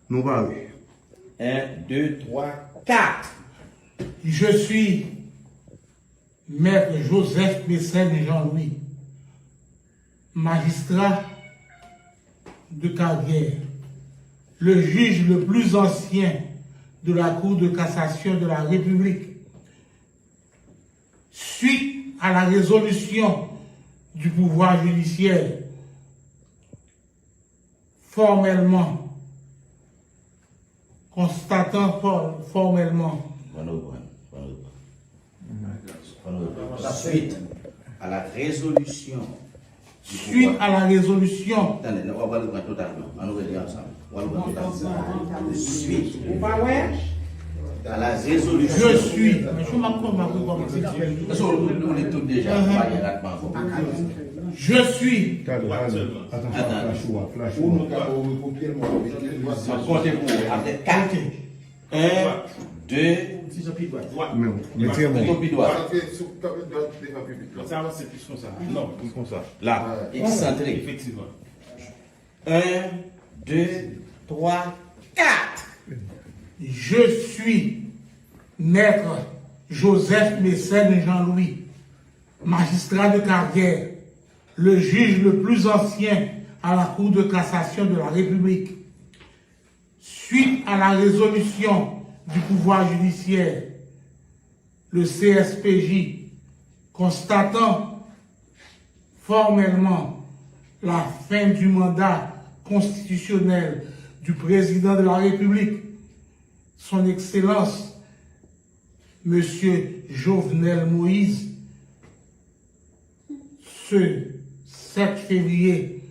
Nous parlons. 1, 2, 3, 4. Je suis Maître Joseph Mécène Jean-Louis, magistrat de carrière, le juge le plus ancien de la Cour de cassation de la République. Suite à la résolution du pouvoir judiciaire, formellement, constatant formellement Suite à la résolution. Suite à la résolution. Attendez, on va le prendre totalement. On va le dire ensemble. On va le prendre totalement. Suite à la résolution. Je suis. Mais je m'appelle Parce qu'on est tous déjà. Je suis. Attends, flash. Comptez pour avec 4. 1, 2, Ça va, c'est plus comme ça. Non, plus comme ça. Là. excentré. Effectivement. 1, 2, 3, 4. Je suis Maître Joseph Mécène Jean-Louis, magistrat de carrière, le juge le plus ancien à la Cour de cassation de la République. Suite à la résolution du pouvoir judiciaire, le CSPJ, constatant formellement la fin du mandat constitutionnel du président de la République, son Excellence, Monsieur Jovenel Moïse, ce 7 février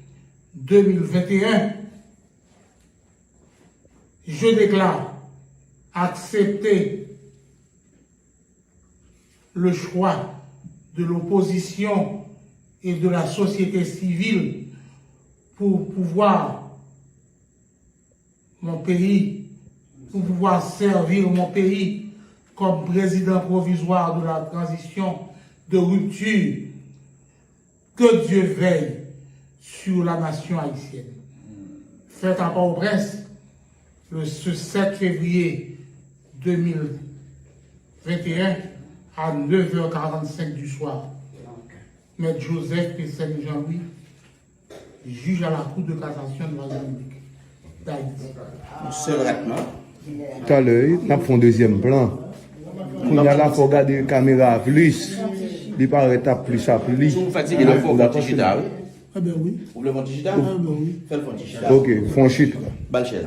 2021, je déclare accepter le choix de l'opposition et de la société civile pour pouvoir servir mon pays comme président provisoire de la transition de rupture. Que Dieu veille sur la nation haïtienne. Fait à Port-au-Prince, ce 7 février 2021 à 9h45 du soir. Maître Joseph Mécène Jean-Louis, juge à la Cour de cassation de la République d'Haïti. Seul maintenant. Tout à l'heure, nous avons un deuxième plan. Il y a là, il faut regarder la caméra plus. Il paraît plus à plus. Si vous fatiguez, il faut un digital. Ah ben oui. Vous voulez un digital? Ah ben oui. Faites le digital. Ok, font chute. Balchaise.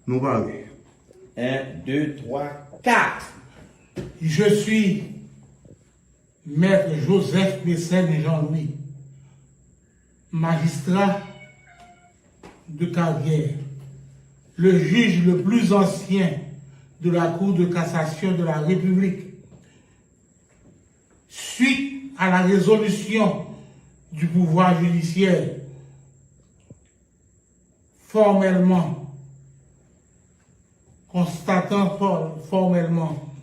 Nous parlons. 1, 2, 3, 4. Je suis Maître Joseph Mécène Jean-Louis, magistrat de carrière, le juge le plus ancien de la Cour de cassation de la République. Suite à la résolution du pouvoir judiciaire, formellement, constatant formellement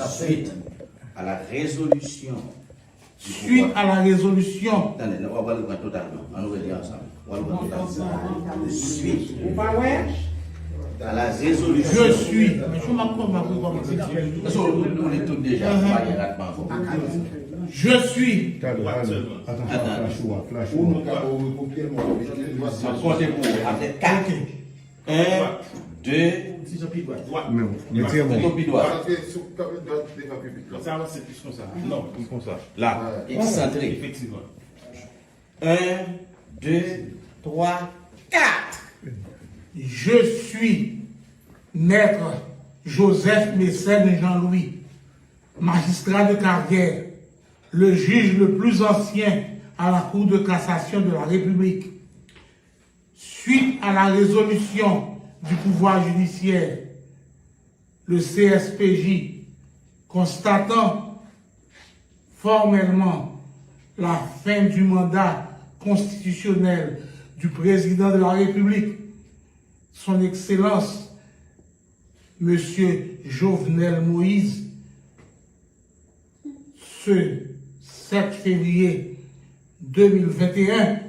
Suite à la résolution. Suite à la résolution. Attendez, on va le prendre totalement. On va le dire ensemble. On va le prendre totalement. Suite à la résolution. Je suis. Mais je m'appelle Parce qu'on est tous déjà. Je suis. Attends, flash. Comptez pour avec 4. 1, 2, Ça va, c'est plus comme ça. Non, plus comme ça. Là. excentré. Effectivement. 1, 2, 3, 4. Je suis Maître Joseph Mécène Jean-Louis, magistrat de carrière, le juge le plus ancien à la Cour de cassation de la République. Suite à la résolution du pouvoir judiciaire, le CSPJ, constatant formellement la fin du mandat constitutionnel du président de la République, son Excellence, Monsieur Jovenel Moïse, ce 7 février 2021,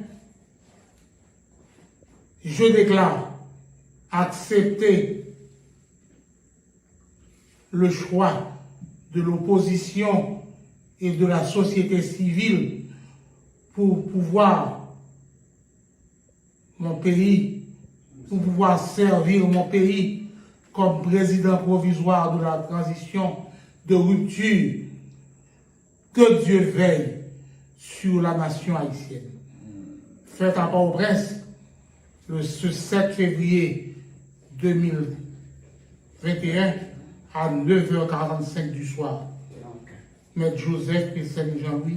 je déclare accepter le choix de l'opposition et de la société civile pour pouvoir mon pays, pour pouvoir servir mon pays comme président provisoire de la transition de rupture. Que Dieu veille sur la nation haïtienne. Fait à Port-au-Prince, ce 7 février 2021 à 9h45 du soir. Maître Joseph Pessin Jean-Louis,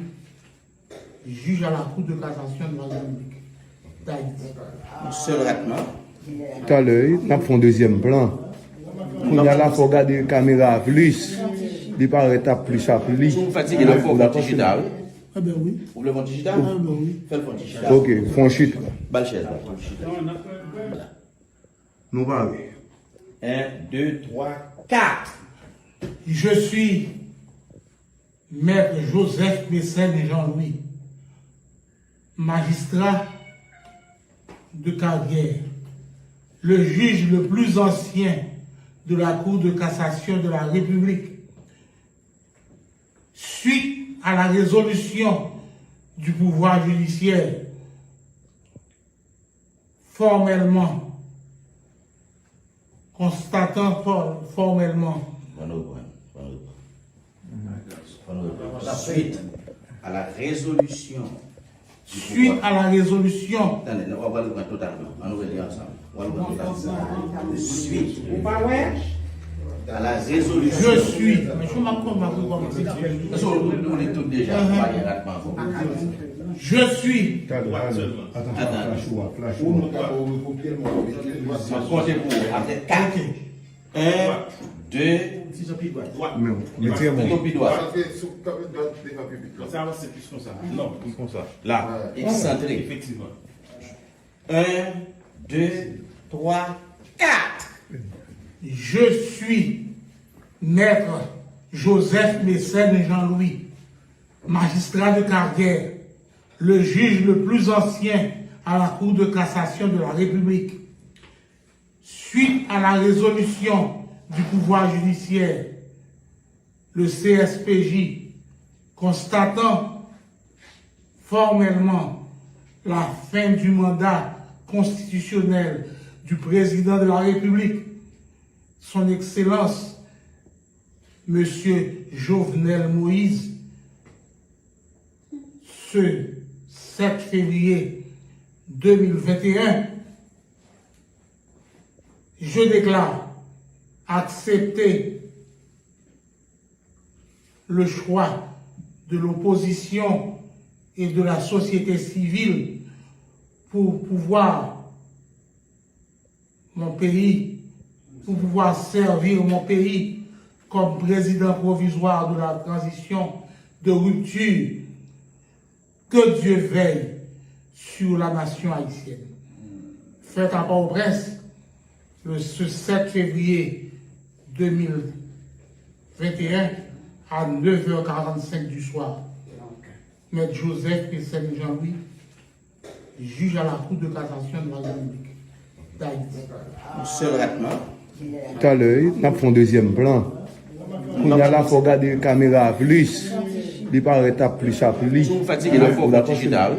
juge à la Cour de cassation de la République d'Haïti. Seul traitement. Tout à l'heure, nous avons un deuxième plan. Quand il y a là, il faut regarder la caméra plus. Il paraît plus à plus. Si vous fatiguez, il faut un digital. Ah ben oui. Vous voulez un digital? Ah ben oui. Faites un digital. Ok, franchite. Balle chaise. Nous parlons. 1, 2, 3, 4. Je suis Maître Joseph Pessin Jean-Louis, magistrat de carrière, le juge le plus ancien de la Cour de cassation de la République. Suite à la résolution du pouvoir judiciaire, formellement, constatant formellement Suite à la résolution. Suite à la résolution. Attendez, on va le prendre totalement. On va le dire ensemble. On va le prendre totalement. Suite à la résolution. Je suis. Mais je m'accorde ma recommencer. Parce que nous les tous déjà. Je suis. Comptez pour après 4. 1, 2, Mettez-moi. pied droit. Ça va, c'est plus comme ça. Non, plus comme ça. Là. Excentré. Effectivement. 1, 2, 3, 4. Je suis Maître Joseph Pessin Jean-Louis, magistrat de carrière, le juge le plus ancien à la Cour de cassation de la République. Suite à la résolution du pouvoir judiciaire, le CSPJ, constatant formellement la fin du mandat constitutionnel du président de la République, son Excellence, Monsieur Jovenel Moïse, ce 7 février 2021, je déclare accepter le choix de l'opposition et de la société civile pour pouvoir mon pays, pour pouvoir servir mon pays comme président provisoire de la transition de rupture. Que Dieu veille sur la nation haïtienne. Fait à Port-au-Prince, ce 7 février 2021 à 9h45 du soir. Maître Joseph Pessin Jean-Louis, juge à la Cour de cassation de la République d'Haïti. Seul traitement. Tout à l'heure, nous avons un deuxième plan. Quand il y a là, il faut regarder la caméra plus. Il paraît plus à plus. Si vous fatiguez, il faut un digital.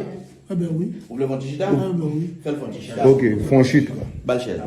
Ah ben oui. Vous voulez un digital? Ah ben oui. Faites un digital. Ok, franchite. Balle chaise.